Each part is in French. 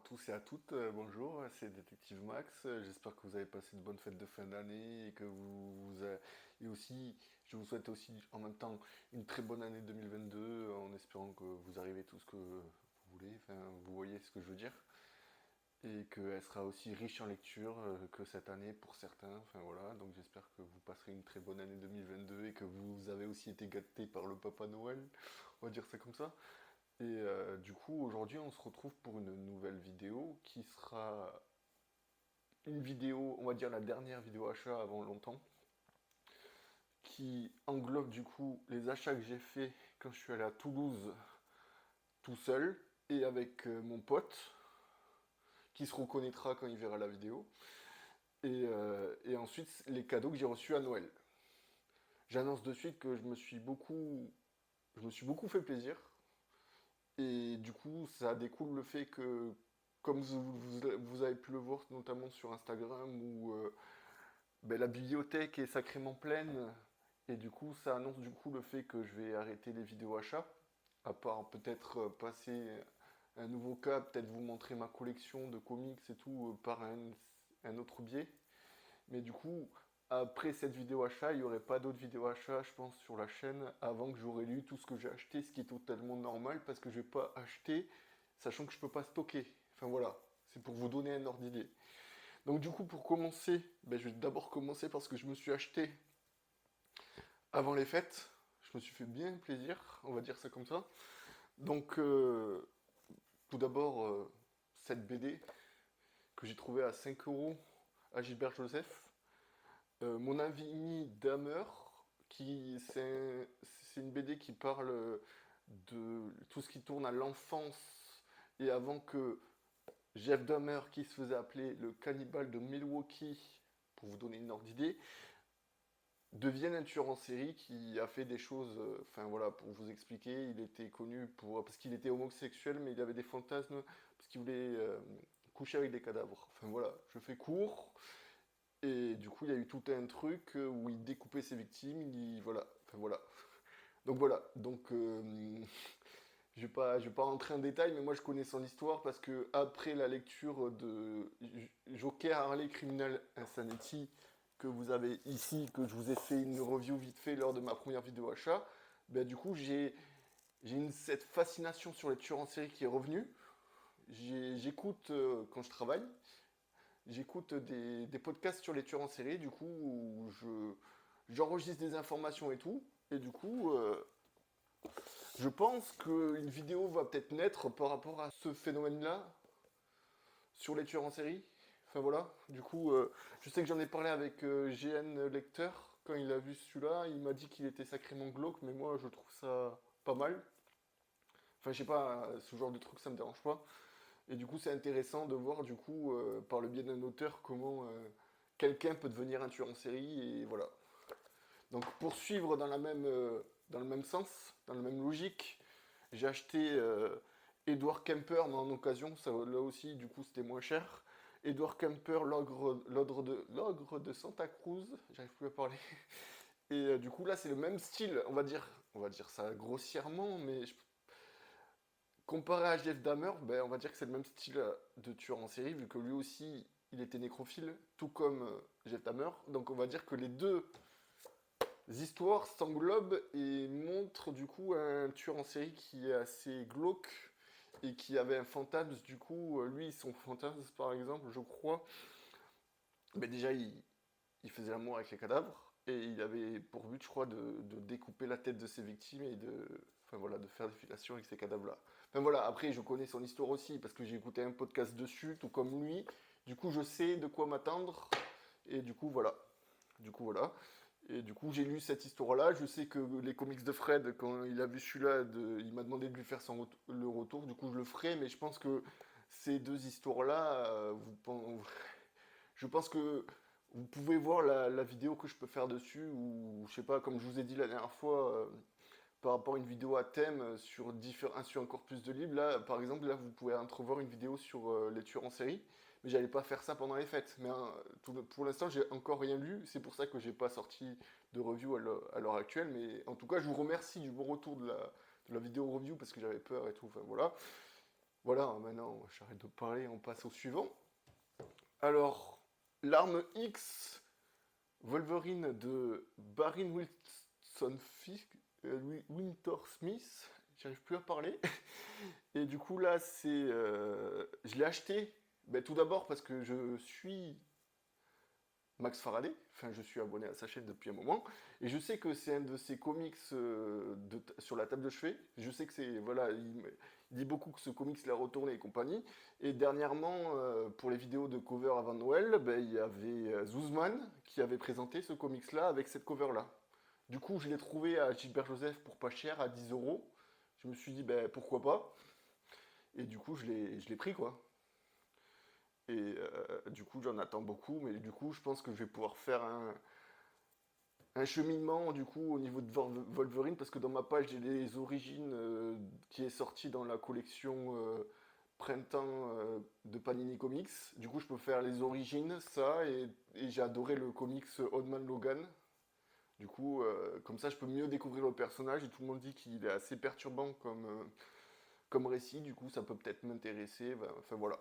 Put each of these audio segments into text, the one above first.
tous et à toutes, bonjour, c'est Détective Max. J'espère que vous avez passé de bonnes fêtes de fin d'année et que et aussi, je vous souhaite aussi en même temps une très bonne année 2022 en espérant que vous arrivez tout ce que vous voulez, enfin vous voyez ce que je veux dire, et qu'elle sera aussi riche en lecture que cette année pour certains, enfin voilà, donc j'espère que vous passerez une très bonne année 2022 et que vous avez aussi été gâtés par le Papa Noël, on va dire ça comme ça. Et du coup, aujourd'hui, on se retrouve pour une nouvelle vidéo qui sera une vidéo, on va dire la dernière vidéo achat avant longtemps, qui englobe du coup les achats que j'ai fait quand je suis allé à Toulouse tout seul et avec mon pote qui se reconnaîtra quand il verra la vidéo. Et ensuite, les cadeaux que j'ai reçus à Noël. J'annonce de suite que je me suis beaucoup fait plaisir. Et du coup, ça découle le fait que, comme vous avez pu le voir notamment sur Instagram, où ben, la bibliothèque est sacrément pleine, et du coup, ça annonce du coup le fait que je vais arrêter les vidéos achats, à part peut-être passer un nouveau cap, peut-être vous montrer ma collection de comics et tout par un autre biais. Mais du coup, après cette vidéo achat, il n'y aurait pas d'autres vidéos achat, je pense, sur la chaîne avant que j'aurais lu tout ce que j'ai acheté, ce qui est totalement normal parce que je vais pas acheter, sachant que je peux pas stocker. Enfin voilà, c'est pour vous donner un ordre d'idée. Donc du coup, pour commencer, ben, je vais d'abord commencer parce que je me suis acheté avant les fêtes. Je me suis fait bien plaisir, on va dire ça comme ça. Donc tout d'abord, cette BD que j'ai trouvée à 5 euros à Gilbert Joseph. Mon ami Damer, c'est une BD qui parle de tout ce qui tourne à l'enfance et avant que Jeff Dahmer, qui se faisait appeler le cannibale de Milwaukee, pour vous donner une ordre d'idée, devienne un tueur en série qui a fait des choses. Enfin voilà, pour vous expliquer, il était connu parce qu'il était homosexuel, mais il avait des fantasmes parce qu'il voulait coucher avec des cadavres. Enfin voilà, je fais court. Et du coup, il y a eu tout un truc où il découpait ses victimes, voilà, enfin voilà. Donc voilà, donc je vais pas rentrer en détail, mais moi je connais son histoire parce que après la lecture de Joker Harley Criminal Insanity que vous avez ici, que je vous ai fait une review vite fait lors de ma première vidéo achat, ben du coup cette fascination sur les tueurs en série qui est revenue. J'écoute quand je travaille, j'écoute des podcasts sur les tueurs en série, du coup, où j'enregistre des informations et tout. Et du coup, je pense qu'une vidéo va peut-être naître par rapport à ce phénomène-là sur les tueurs en série. Enfin voilà, du coup, je sais que j'en ai parlé avec GN Lecteur quand il a vu celui-là. Il m'a dit qu'il était sacrément glauque, mais moi je trouve ça pas mal. Enfin, je sais pas, ce genre de truc ça me dérange pas. Et du coup, c'est intéressant de voir, du coup, par le biais d'un auteur, comment quelqu'un peut devenir un tueur en série, et voilà. Donc, pour suivre dans le même sens, dans la même logique, j'ai acheté Edward Kemper, mais en occasion, ça, là aussi, du coup, c'était moins cher. Edward Kemper, l'ogre de Santa Cruz, j'arrive plus à parler. Et du coup, là, c'est le même style, on va dire ça grossièrement, mais comparé à Jeff Dahmer, ben, on va dire que c'est le même style de tueur en série, vu que lui aussi, il était nécrophile, tout comme Jeff Dahmer. Donc on va dire que les deux histoires s'englobent et montrent du coup un tueur en série qui est assez glauque et qui avait un fantasme. Du coup, lui, son fantasme, par exemple, je crois, ben déjà, il faisait l'amour avec les cadavres et il avait pour but, je crois, de découper la tête de ses victimes et enfin voilà, de faire des filations avec ces cadavres-là. Enfin voilà, après je connais son histoire aussi parce que j'ai écouté un podcast dessus, tout comme lui. Du coup, je sais de quoi m'attendre et du coup voilà. Du coup voilà. Et du coup, j'ai lu cette histoire-là. Je sais que les comics de Fred, quand il a vu celui-là, il m'a demandé de lui faire le retour. Du coup, je le ferai, mais je pense que ces deux histoires-là, je pense que vous pouvez voir la vidéo que je peux faire dessus, ou je sais pas, comme je vous ai dit la dernière fois, par rapport à une vidéo à thème sur un corpus de livres, là, par exemple, là, vous pouvez entrevoir une vidéo sur les tueurs en série, mais j'allais pas faire ça pendant les fêtes. Mais pour l'instant, j'ai encore rien lu, c'est pour ça que j'ai pas sorti de review à l'heure actuelle, mais en tout cas, je vous remercie du bon retour de la vidéo review, parce que j'avais peur et tout, enfin voilà. Voilà, maintenant j'arrête de parler, on passe au suivant. Alors, l'arme X Wolverine de Barry Winter Smith, j'arrive plus à parler. Et du coup là, je l'ai acheté. Ben, tout d'abord parce que je suis Max Faraday, enfin je suis abonné à sa chaîne depuis un moment, et je sais que c'est un de ses comics sur la table de chevet. Je sais que c'est, voilà, il dit beaucoup que ce comics l'a retourné et compagnie. Et dernièrement, pour les vidéos de cover avant Noël, ben, il y avait Zuzman qui avait présenté ce comics-là avec cette cover-là. Du coup, je l'ai trouvé à Gilbert Joseph pour pas cher, à 10 euros. Je me suis dit, ben pourquoi pas. Et du coup, je l'ai pris, quoi. Et du coup, j'en attends beaucoup, mais du coup, je pense que je vais pouvoir faire un cheminement du coup au niveau de Wolverine, parce que dans ma page, j'ai les origines qui est sorti dans la collection printemps de Panini Comics. Du coup, je peux faire les origines, ça, et j'ai adoré le comics Old Man Logan. Du coup, comme ça, je peux mieux découvrir le personnage, et tout le monde dit qu'il est assez perturbant comme récit. Du coup, ça peut peut-être m'intéresser. Enfin voilà.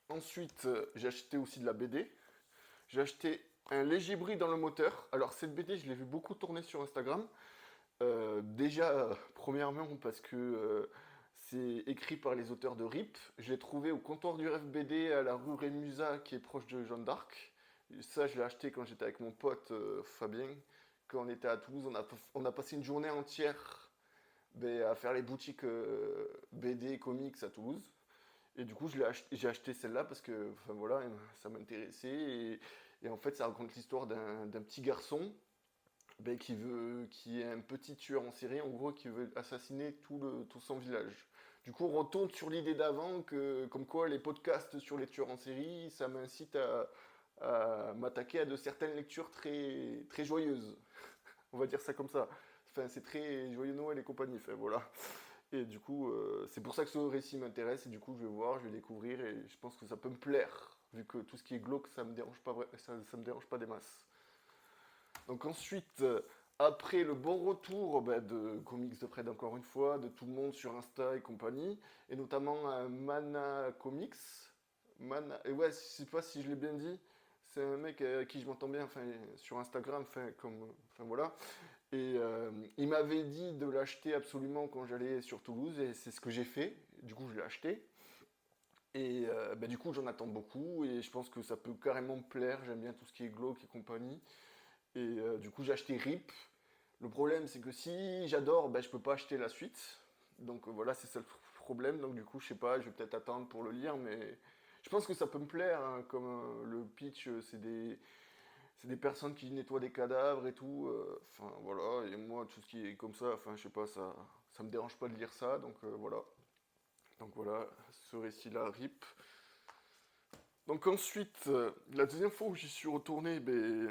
Ensuite, j'ai acheté aussi de la BD. J'ai acheté un léger bruit dans le moteur. Alors cette BD, je l'ai vu beaucoup tourner sur Instagram. Déjà, premièrement, parce que c'est écrit par les auteurs de RIP. Je l'ai trouvé au comptoir du rêve BD à la rue Rémusat, qui est proche de Jeanne d'Arc. Ça, je l'ai acheté quand j'étais avec mon pote Fabien. Quand on était à Toulouse, on a passé une journée entière ben, à faire les boutiques BD et comics à Toulouse. Et du coup, j'ai acheté celle-là parce que, enfin voilà, ça m'intéressait. Et en fait, ça raconte l'histoire d'un petit garçon ben, qui est un petit tueur en série, en gros, qui veut assassiner tout son village. Du coup, on retourne sur l'idée d'avant que, comme quoi, les podcasts sur les tueurs en série, ça m'incite à m'attaquer à de certaines lectures très, très joyeuses. On va dire ça comme ça. Enfin, c'est très joyeux Noël et compagnie. Enfin, voilà. Et du coup, c'est pour ça que ce récit m'intéresse. Et du coup, je vais voir, je vais découvrir. Et je pense que ça peut me plaire. Vu que tout ce qui est glauque, ça me dérange pas, ça me dérange pas des masses. Donc ensuite, après le bon retour bah, de Comics de Fred encore une fois, de tout le monde sur Insta et compagnie, et notamment Mana Comics. Et ouais, je sais pas si je l'ai bien dit. C'est un mec avec qui je m'entends bien, enfin, sur Instagram, enfin voilà. Et il m'avait dit de l'acheter absolument quand j'allais sur Toulouse, et c'est ce que j'ai fait. Du coup, je l'ai acheté. Et bah, du coup, j'en attends beaucoup, et je pense que ça peut carrément me plaire. J'aime bien tout ce qui est glauque et compagnie. Et du coup, j'ai acheté RIP. Le problème, c'est que si j'adore, bah, je peux pas acheter la suite. Donc voilà, c'est ça le problème. Donc du coup, je sais pas, je vais peut-être attendre pour le lire, mais je pense que ça peut me plaire, hein, comme le pitch, c'est des personnes qui nettoient des cadavres et tout. Enfin voilà, et moi tout ce qui est comme ça, enfin je sais pas, ça me dérange pas de lire ça, donc voilà. Donc voilà, ce récit-là, RIP. Donc ensuite, la deuxième fois où j'y suis retourné, ben,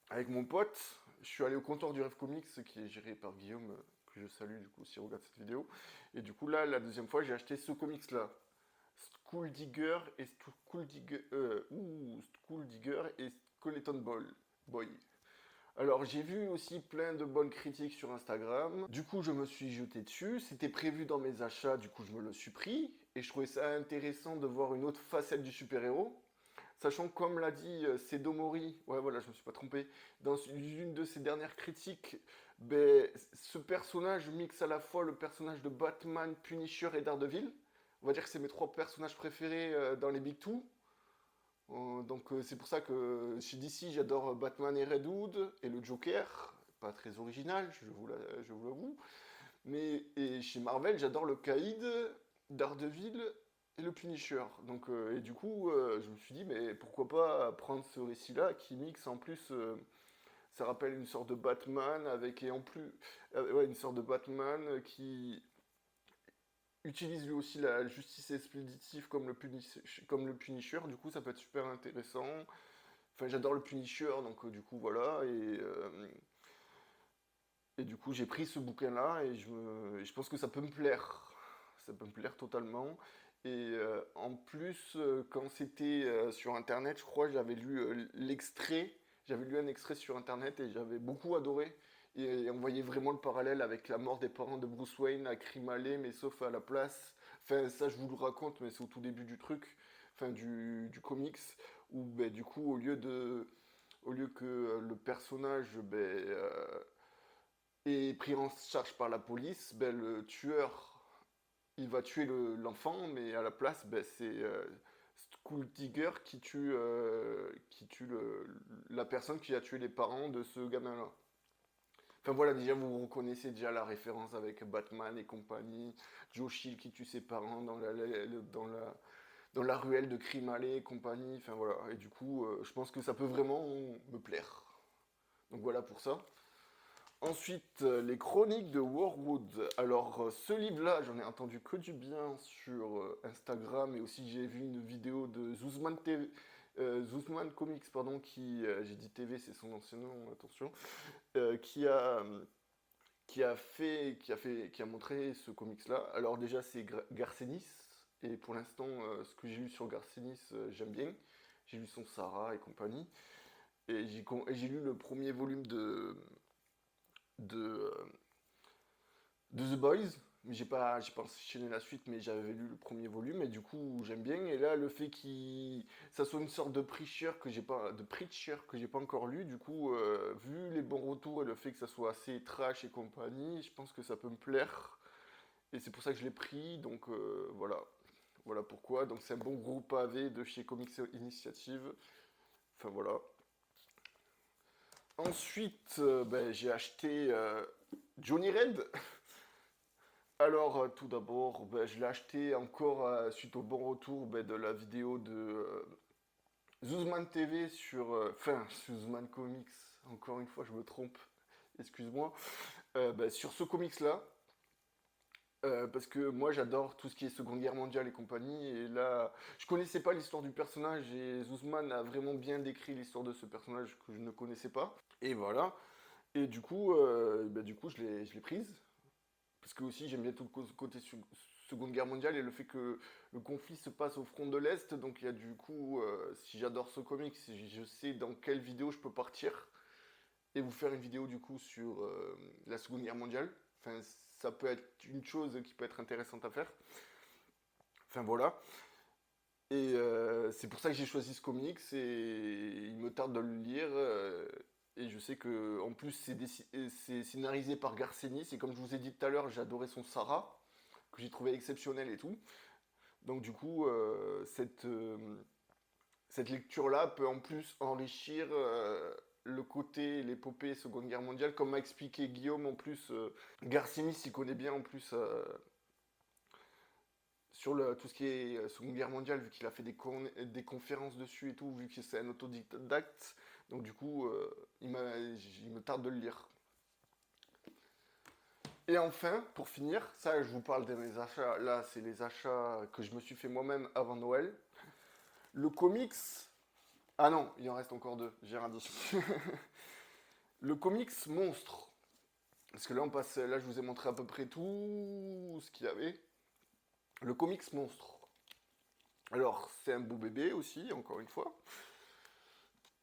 avec mon pote, je suis allé au comptoir du Rêve Comics, qui est géré par Guillaume, que je salue du coup s'il regarde cette vidéo. Et du coup là, la deuxième fois, j'ai acheté ce comics-là. Skull Digger et Skull Digger et Skeleton Boy. Alors j'ai vu aussi plein de bonnes critiques sur Instagram. Du coup je me suis jeté dessus. C'était prévu dans mes achats, du coup je me le suis pris. Et je trouvais ça intéressant de voir une autre facette du super-héros. Sachant que comme l'a dit Sedo Mori, ouais voilà je me suis pas trompé, dans une de ses dernières critiques, ben, ce personnage mixe à la fois le personnage de Batman, Punisher et Daredevil. On va dire que c'est mes trois personnages préférés dans les Big Two. Donc c'est pour ça que chez DC j'adore Batman et Red Hood et le Joker, pas très original, je vous l'avoue. Mais et chez Marvel j'adore le Caïd, Daredevil et le Punisher. Donc et du coup je me suis dit mais pourquoi pas prendre ce récit-là qui mixe en plus, ça rappelle une sorte de Batman avec et en plus ouais, une sorte de Batman qui utilise lui aussi la justice expéditive comme le Punisher. Du coup ça peut être super intéressant. Enfin, j'adore le Punisher, donc du coup, voilà. Et du coup, j'ai pris ce bouquin-là et je pense que ça peut me plaire. Ça peut me plaire totalement. Et en plus, quand c'était sur Internet, je crois, j'avais lu l'extrait. J'avais lu un extrait sur Internet et j'avais beaucoup adoré. Et on voyait vraiment le parallèle avec la mort des parents de Bruce Wayne à Crime Alley, mais sauf à la place, Enfin, ça, je vous le raconte, mais c'est au tout début du truc, enfin, du comics, où, ben, du coup, au lieu que le personnage, ben, est pris en charge par la police, ben, le tueur, il va tuer l'enfant, mais à la place, ben, c'est Skull Digger qui tue la personne qui a tué les parents de ce gamin-là. Enfin voilà, déjà vous reconnaissez déjà la référence avec Batman et compagnie, Joe Chill qui tue ses parents dans la ruelle de Crime Alley et compagnie, enfin voilà, et du coup je pense que ça peut vraiment me plaire. Donc voilà pour ça. Ensuite, les chroniques de Warwood. Alors, ce livre-là, j'en ai entendu que du bien sur Instagram et aussi j'ai vu une vidéo de Zuzman TV, Zuzman Comics, pardon, j'ai dit TV, c'est son ancien nom, attention, euh, qui a, qui a montré ce comics-là. Alors déjà, c'est Garcenis, et pour l'instant, ce que j'ai lu sur Garcenis, j'aime bien. J'ai lu son Sarah et compagnie, et j'ai lu le premier volume de, de The Boys, mais j'ai pas enchaîné la suite, mais j'avais lu le premier volume, et du coup, j'aime bien. Et là, le fait qu'il, ça soit une sorte de preacher que j'ai pas encore lu, du coup, vu les bons retours et le fait que ça soit assez trash et compagnie, je pense que ça peut me plaire. Et c'est pour ça que je l'ai pris, donc voilà. Voilà pourquoi. Donc c'est un bon groupe AV de chez Comics Initiative. Enfin voilà. Ensuite, ben, j'ai acheté Johnny Red. Alors, tout d'abord, ben, je l'ai acheté encore suite au bon retour ben, de la vidéo de Zuzman TV sur. Enfin, Zuzman Comics, encore une fois, je me trompe, excuse-moi. Ben, sur ce comics-là, parce que moi j'adore tout ce qui est Seconde Guerre mondiale et compagnie, et là, je connaissais pas l'histoire du personnage, et Zuzman a vraiment bien décrit l'histoire de ce personnage que je ne connaissais pas. Et voilà. Et du coup je l'ai prise. Parce que aussi j'aime bien tout le côté Seconde Guerre mondiale et le fait que le conflit se passe au front de l'Est. Donc il y a du coup, si j'adore ce comic, si je sais dans quelle vidéo je peux partir et vous faire une vidéo du coup sur la Seconde Guerre mondiale. Enfin, ça peut être une chose qui peut être intéressante à faire. Enfin voilà. Et c'est pour ça que j'ai choisi ce comics et il me tarde de le lire. Et je sais que en plus c'est scénarisé par Garcenis et comme je vous ai dit tout à l'heure, j'ai adoré son Sarah que j'ai trouvé exceptionnel et tout. Donc du coup, cette lecture-là peut en plus enrichir le côté, l'épopée Seconde Guerre mondiale, comme m'a expliqué Guillaume en plus. Garcinis s'y connaît bien en plus sur tout ce qui est Seconde Guerre mondiale, vu qu'il a fait des conférences dessus et tout, vu que c'est un autodidacte. Donc du coup, il me tarde de le lire. Et enfin, pour finir, ça je vous parle de mes achats, là c'est les achats que je me suis fait moi-même avant Noël. Le comics... Ah non, il en reste encore deux, j'ai rien dit. Le comics monstre. Parce que là, là je vous ai montré à peu près tout ce qu'il y avait. Le comics monstre. Alors, c'est un beau bébé aussi, encore une fois.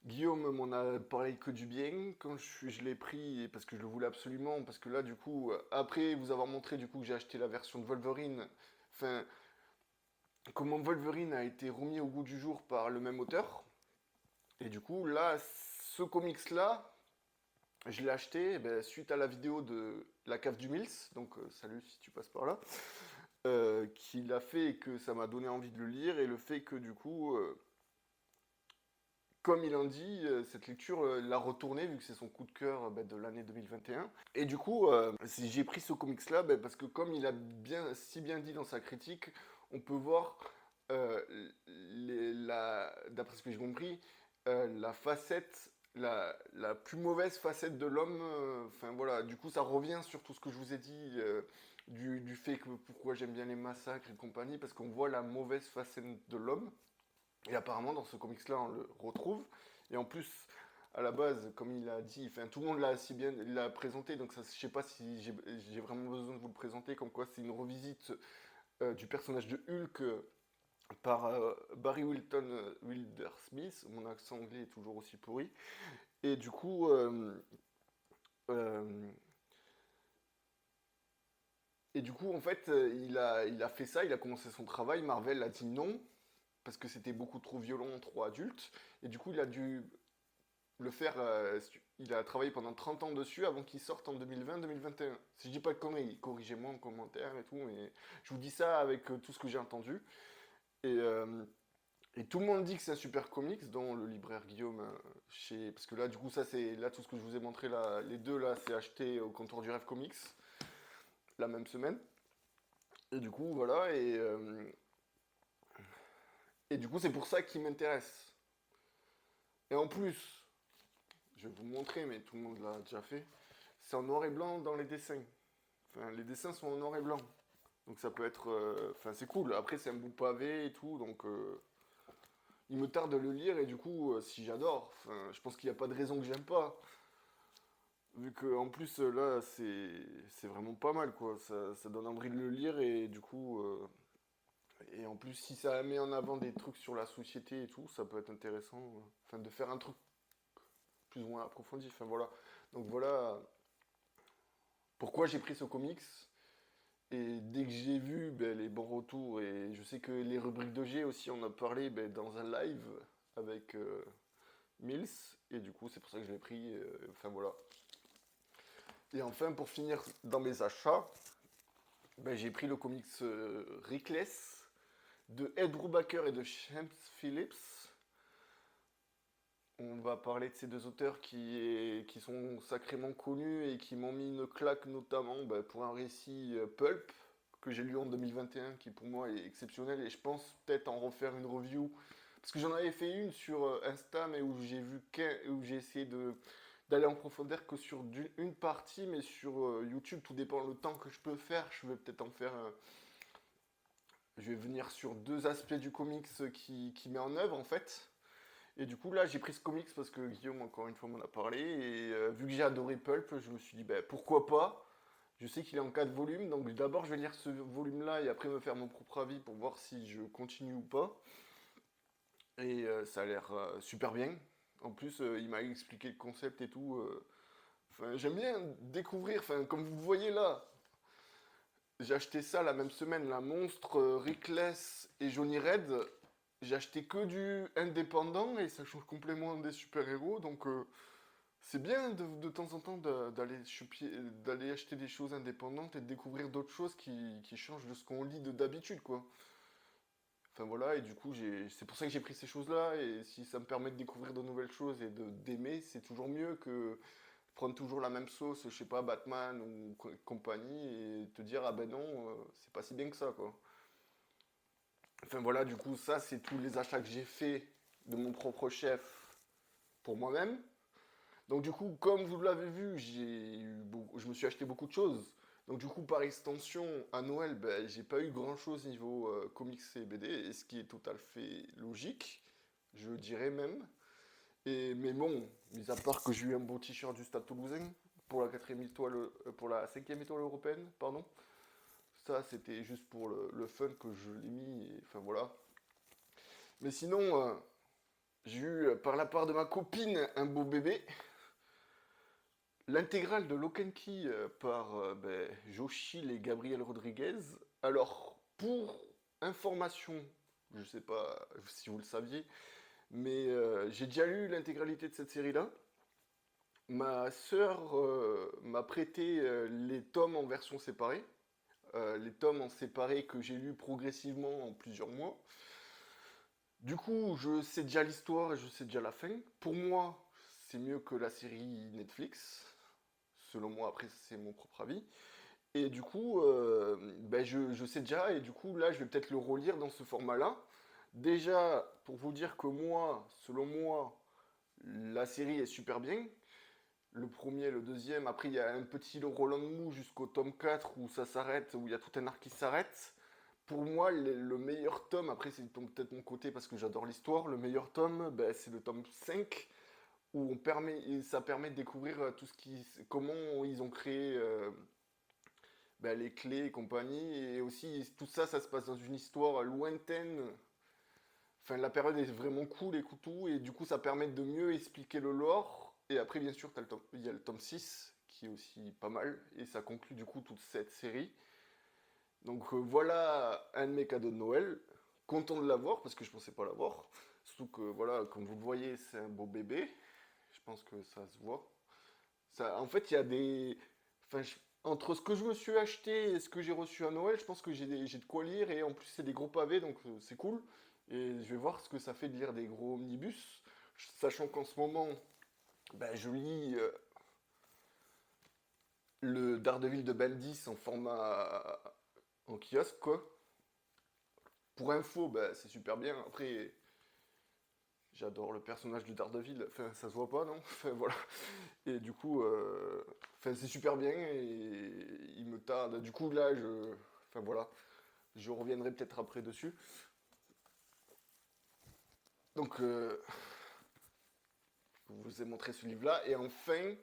Guillaume m'en a parlé que du bien quand je l'ai pris parce que je le voulais absolument. Parce que là, du coup, après vous avoir montré du coup que j'ai acheté la version de Wolverine, enfin, comment Wolverine a été remis au goût du jour par le même auteur. Et du coup, là, ce comics-là, je l'ai acheté ben, suite à la vidéo de La Cave du Mills. Donc, salut si tu passes par là. Qui l'a fait et que ça m'a donné envie de le lire. Et le fait que du coup, comme il en dit, cette lecture l'a retourné vu que c'est son coup de cœur de l'année 2021. Et du coup, j'ai pris ce comics-là parce que comme il a si bien dit dans sa critique, on peut voir, euh, d'après ce que j'ai compris, la facette, la plus mauvaise facette de l'homme. Enfin voilà, du coup ça revient sur tout ce que je vous ai dit. Du fait que pourquoi j'aime bien les massacres et compagnie, parce qu'on voit la mauvaise facette de l'homme. Et apparemment, dans ce comics-là, on le retrouve. Et en plus, à la base, comme il a dit, enfin, tout le monde l'a si bien l'a présenté, donc ça, je sais pas si j'ai vraiment besoin de vous le présenter, comme quoi c'est une revisite du personnage de Hulk par Barry Wilder Smith. Mon accent anglais est toujours aussi pourri. Et du coup, euh, Et du coup, en fait, il a fait ça, il a commencé son travail. Marvel a dit non, parce que c'était beaucoup trop violent, trop adulte. Et du coup, il a dû le faire. Il a travaillé pendant 30 ans dessus avant qu'il sorte en 2020-2021. Si je dis pas de conneries, corrigez-moi en commentaire et tout, mais je vous dis ça avec tout ce que j'ai entendu. Et, euh, et tout le monde dit que c'est un super comics, dont le libraire Guillaume, chez... Parce que là, du coup, ça, c'est... Là, tout ce que je vous ai montré, là, les deux, là, c'est acheté au comptoir du Rêve Comics, la même semaine. Et du coup, voilà, et du coup, c'est pour ça qu'il m'intéresse. Et en plus, je vais vous montrer, mais tout le monde l'a déjà fait, c'est en noir et blanc dans les dessins. Enfin, les dessins sont en noir et blanc. Donc ça peut être... Enfin, c'est cool. Après, c'est un bout de pavé et tout, donc... il me tarde de le lire, et du coup, si j'adore, enfin, je pense qu'il n'y a pas de raison que j'aime pas. Vu que en plus là c'est vraiment pas mal quoi, ça donne envie de le lire et du coup et en plus si ça met en avant des trucs sur la société et tout, ça peut être intéressant, enfin de faire un truc plus ou moins approfondi, enfin voilà. Donc voilà pourquoi j'ai pris ce comics et dès que j'ai vu ben, les bons retours et je sais que les rubriques de G aussi on a parlé ben, dans un live avec Mills et du coup c'est pour ça que je l'ai pris, enfin voilà. Et enfin pour finir dans mes achats, ben, j'ai pris le comics Reckless de Ed Brubaker et de James Phillips. On va parler de ces deux auteurs qui sont sacrément connus et qui m'ont mis une claque notamment ben, pour un récit Pulp que j'ai lu en 2021 qui pour moi est exceptionnel et je pense peut-être en refaire une review parce que j'en avais fait une sur Insta mais où j'ai vu où j'ai essayé de d'aller en profondeur que sur une partie mais sur YouTube tout dépend le temps que je peux faire, je vais peut-être en faire je vais venir sur deux aspects du comics qui met en œuvre en fait. Et du coup là j'ai pris ce comics parce que Guillaume encore une fois m'en a parlé et vu que j'ai adoré Pulp, je me suis dit bah, pourquoi pas. Je sais qu'il est en 4 volumes, donc d'abord je vais lire ce volume là et après me faire mon propre avis pour voir si je continue ou pas. Et ça a l'air super bien. En plus il m'a expliqué le concept et tout. Enfin, j'aime bien découvrir, enfin, comme vous voyez là, j'ai acheté ça la même semaine, la Monstre, Reckless et Johnny Red. J'ai acheté que du indépendant et ça change complètement des super-héros. Donc c'est bien de temps en temps d'aller acheter des choses indépendantes et de découvrir d'autres choses qui changent de ce qu'on lit d'habitude, quoi. Enfin voilà, et du coup, c'est pour ça que j'ai pris ces choses-là. Et si ça me permet de découvrir de nouvelles choses et d'aimer, c'est toujours mieux que prendre toujours la même sauce, je sais pas, Batman ou compagnie, et te dire, ah ben non, c'est pas si bien que ça, quoi. Enfin voilà, du coup, ça, c'est tous les achats que j'ai fait de mon propre chef pour moi-même. Donc du coup, comme vous l'avez vu, je me suis acheté beaucoup de choses. Donc du coup, par extension, à Noël, ben, j'ai pas eu grand-chose niveau comics et BD, et ce qui est tout à fait logique, je dirais même. Mais bon, mis à part que j'ai eu un beau t-shirt du Stade Toulousain pour la quatrième étoile, pour la cinquième étoile européenne, pardon. Ça, c'était juste pour le fun que je l'ai mis, et, enfin voilà. Mais sinon, j'ai eu par la part de ma copine un beau bébé. L'intégrale de Lock and Key par ben, Joachim et Gabriel Rodriguez. Alors, pour information, je ne sais pas si vous le saviez, mais j'ai déjà lu l'intégralité de cette série-là. Ma sœur m'a prêté les tomes en version séparée. Les tomes en séparé que j'ai lus progressivement en plusieurs mois. Du coup, je sais déjà l'histoire et je sais déjà la fin. Pour moi, c'est mieux que la série Netflix. Selon moi, après, c'est mon propre avis. Et du coup, ben, je sais déjà, et du coup, là, je vais peut-être le relire dans ce format-là. Déjà, pour vous dire que moi, selon moi, la série est super bien. Le premier, le deuxième, après, il y a un petit Roland Mou jusqu'au tome 4 où ça s'arrête, où il y a tout un arc qui s'arrête. Pour moi, le meilleur tome, après c'est peut-être mon côté parce que j'adore l'histoire, le meilleur tome, ben, c'est le tome 5 où ça permet de découvrir comment ils ont créé ben, les clés et compagnie. Et aussi, tout ça, ça se passe dans une histoire lointaine. Enfin, la période est vraiment cool et tout, et du coup, ça permet de mieux expliquer le lore. Et après, bien sûr, il y a le tome 6 qui est aussi pas mal, et ça conclut du coup toute cette série. Donc voilà un de mes cadeaux de Noël. Content de l'avoir parce que je pensais pas l'avoir. Surtout que voilà, comme vous le voyez, c'est un beau bébé. Je pense que ça se voit. Ça, en fait, il y a des. Enfin, entre ce que je me suis acheté et ce que j'ai reçu à Noël, je pense que j'ai de quoi lire et en plus c'est des gros pavés donc c'est cool. Et je vais voir ce que ça fait de lire des gros omnibus, sachant qu'en ce moment, ben, je lis le Daredevil de Bendis en format en kiosque quoi. Pour info, ben, c'est super bien. Après, j'adore le personnage de Daredevil. Enfin, ça se voit pas, non? Enfin, voilà. Et du coup, enfin, c'est super bien et il me tarde. Du coup, là, enfin voilà, je reviendrai peut-être après dessus. Donc, je vous ai montré ce livre-là. Et enfin,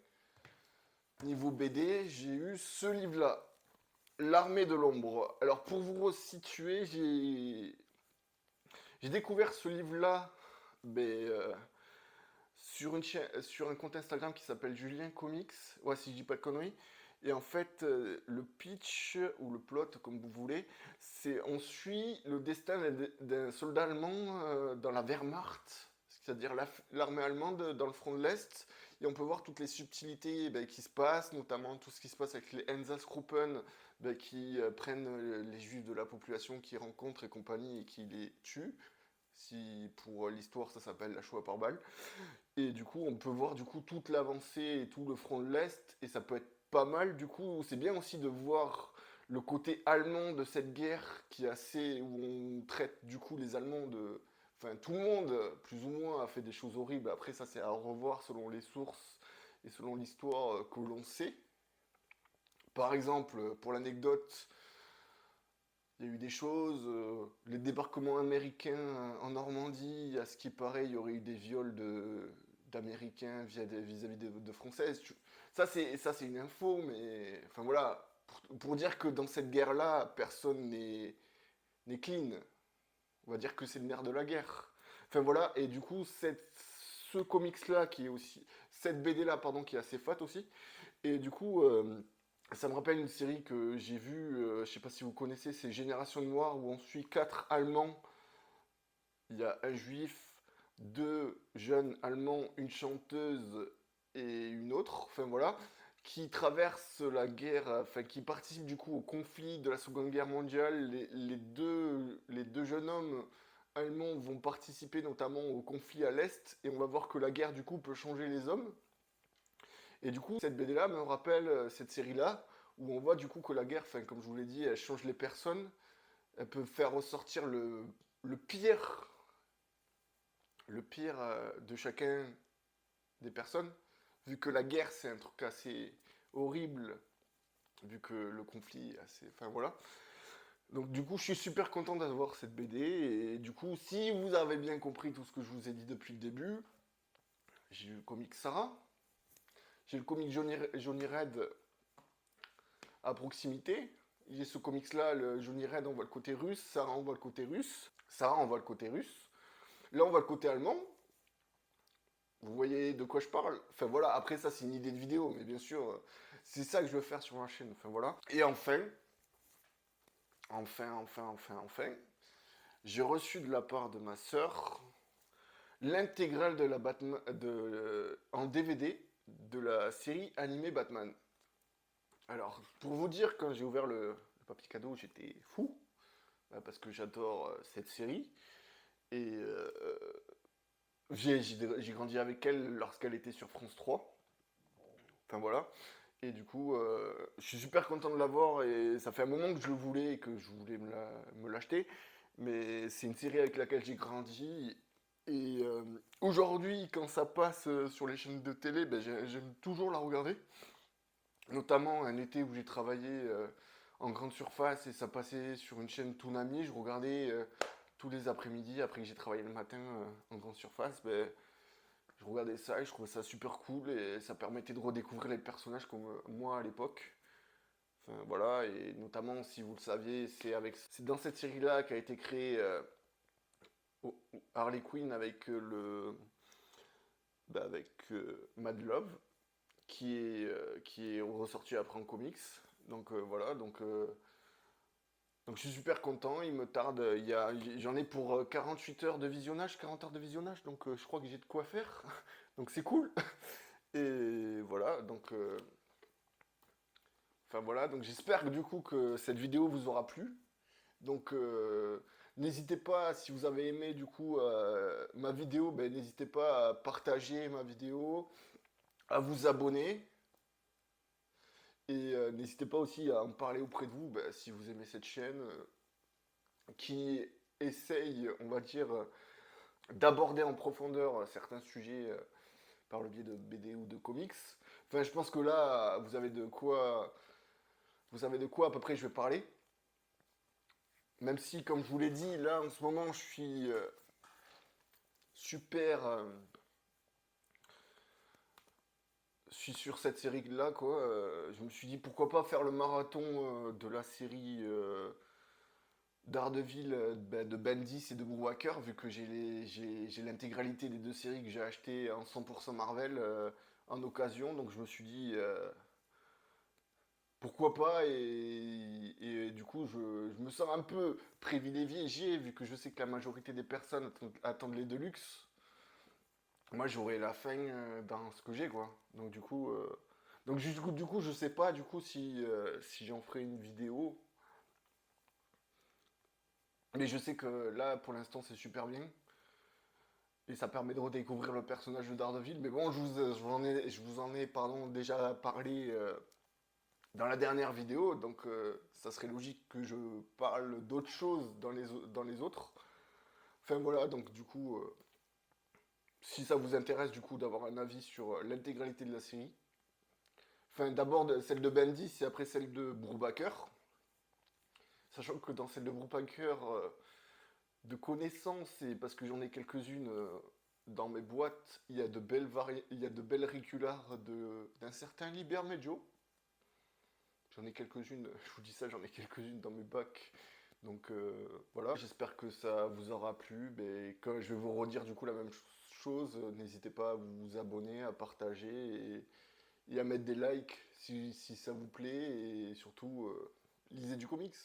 niveau BD, j'ai eu ce livre-là, L'Armée de l'Ombre. Alors, pour vous resituer, j'ai découvert ce livre-là ben, sur, sur un compte Instagram qui s'appelle Julien Comics. Ouais, si je dis pas de conneries. Et en fait, le pitch ou le plot, comme vous voulez, c'est on suit le destin d'un soldat allemand dans la Wehrmacht, c'est-à-dire l'armée allemande dans le front de l'Est. Et on peut voir toutes les subtilités ben, qui se passent, notamment tout ce qui se passe avec les Einsatzgruppen ben, qui prennent les juifs de la population qu'ils rencontrent et compagnie et qui les tuent. Si pour l'histoire ça s'appelle la Shoah par balle. Et du coup, on peut voir du coup toute l'avancée et tout le front de l'Est, et ça peut être pas mal. Du coup, c'est bien aussi de voir le côté allemand de cette guerre qui est assez où on traite du coup les Allemands de, enfin tout le monde plus ou moins a fait des choses horribles. Après ça, c'est à revoir selon les sources et selon l'histoire que l'on sait. Par exemple, pour l'anecdote, il y a eu des choses, les débarquements américains en Normandie, à ce qui paraît, il y aurait eu des viols d'Américains vis-à-vis de Françaises. Ça c'est une info, mais enfin voilà, pour dire que dans cette guerre-là, personne n'est clean. On va dire que c'est le nerf de la guerre. Enfin voilà, et du coup, ce comics-là qui est aussi, cette BD-là, pardon, qui est assez fat aussi, et du coup, ça me rappelle une série que j'ai vue, je sais pas si vous connaissez, c'est Génération Noire, où on suit quatre Allemands. Il y a un juif, deux jeunes Allemands, une chanteuse et une autre, enfin voilà, qui traversent la guerre, enfin qui participent du coup au conflit de la Seconde Guerre mondiale. Les deux jeunes hommes allemands vont participer notamment au conflit à l'Est, et on va voir que la guerre du coup peut changer les hommes. Et du coup, cette BD-là me rappelle cette série-là, où on voit du coup que la guerre, enfin, comme je vous l'ai dit, elle change les personnes, elle peut faire ressortir le pire, le pire de chacun des personnes, vu que la guerre c'est un truc assez horrible, vu que le conflit est assez, enfin voilà. Donc du coup, je suis super content d'avoir cette BD, et du coup, si vous avez bien compris tout ce que je vous ai dit depuis le début, j'ai eu le comic Sarah, j'ai le comic Johnny Red à proximité. J'ai ce comics-là, le Johnny Red, on voit le côté russe, Sarah, on voit le côté russe, Sarah, on voit le côté russe. Là, on voit le côté allemand. Vous voyez de quoi je parle? Enfin voilà, après ça, c'est une idée de vidéo, mais bien sûr, c'est ça que je veux faire sur ma chaîne. Enfin voilà. Et enfin, j'ai reçu de la part de ma sœur l'intégrale de la Batman, en DVD de la série animée Batman. Alors, pour vous dire, quand j'ai ouvert le papier cadeau, j'étais fou. Parce que j'adore cette série. Et j'ai grandi avec elle lorsqu'elle était sur France 3. Enfin voilà. Et du coup, je suis super content de l'avoir et ça fait un moment que je le voulais et que je voulais me l'acheter. Mais c'est une série avec laquelle j'ai grandi. Et aujourd'hui, quand ça passe sur les chaînes de télé, ben, j'aime toujours la regarder. Notamment un été où j'ai travaillé en grande surface et ça passait sur une chaîne Toonami. Je regardais tous les après-midi, après que j'ai travaillé le matin en grande surface, ben, je regardais ça et je trouvais ça super cool et ça permettait de redécouvrir les personnages comme moi à l'époque. Enfin, voilà, et notamment si vous le saviez, c'est dans cette série-là qu'a été créée Harley Quinn avec Mad Love, qui est ressorti après en comics. Donc voilà, donc Donc je suis super content, il me tarde, j'en ai pour 48 heures de visionnage, 40 heures de visionnage, donc je crois que j'ai de quoi faire, donc c'est cool. Et voilà, enfin voilà, donc j'espère que du coup que cette vidéo vous aura plu. Donc n'hésitez pas, si vous avez aimé du coup ma vidéo, ben, n'hésitez pas à partager ma vidéo, à vous abonner. Et n'hésitez pas aussi à en parler auprès de vous ben, si vous aimez cette chaîne qui essaye, on va dire, d'aborder en profondeur certains sujets par le biais de BD ou de comics. Enfin, je pense que là, vous avez de quoi à peu près je vais parler. Même si, comme je vous l'ai dit, là en ce moment, je suis super, je suis sur cette série-là, quoi. Je me suis dit pourquoi pas faire le marathon de la série Daredevil ben, de Bendis et de Brubaker, vu que j'ai l'intégralité des deux séries que j'ai achetées en 100% Marvel en occasion. Donc je me suis dit pourquoi pas, et du coup je me sens un peu privilégié, vu que je sais que la majorité des personnes attendent les Deluxe. Moi j'aurai la fin dans ce que j'ai, quoi. Donc du coup je sais pas du coup si j'en ferai une vidéo. Mais je sais que là pour l'instant c'est super bien. Et ça permet de redécouvrir le personnage de Daredevil. Mais bon, je vous en ai pardon, déjà parlé dans la dernière vidéo, donc ça serait logique que je parle d'autres choses dans les autres. Enfin voilà, donc du coup, si ça vous intéresse du coup d'avoir un avis sur l'intégralité de la série, enfin d'abord celle de Bendis et après celle de Brubaker, sachant que dans celle de Brubaker, de connaissances, et parce que j'en ai quelques-unes dans mes boîtes, il y a de belles réculars d'un certain Liber Medio. J'en ai quelques-unes, je vous dis ça, j'en ai quelques-unes dans mes bacs. Donc voilà, j'espère que ça vous aura plu. Mais quand je vais vous redire du coup la même chose, n'hésitez pas à vous abonner, à partager et à mettre des likes si ça vous plaît. Et surtout, lisez du comics.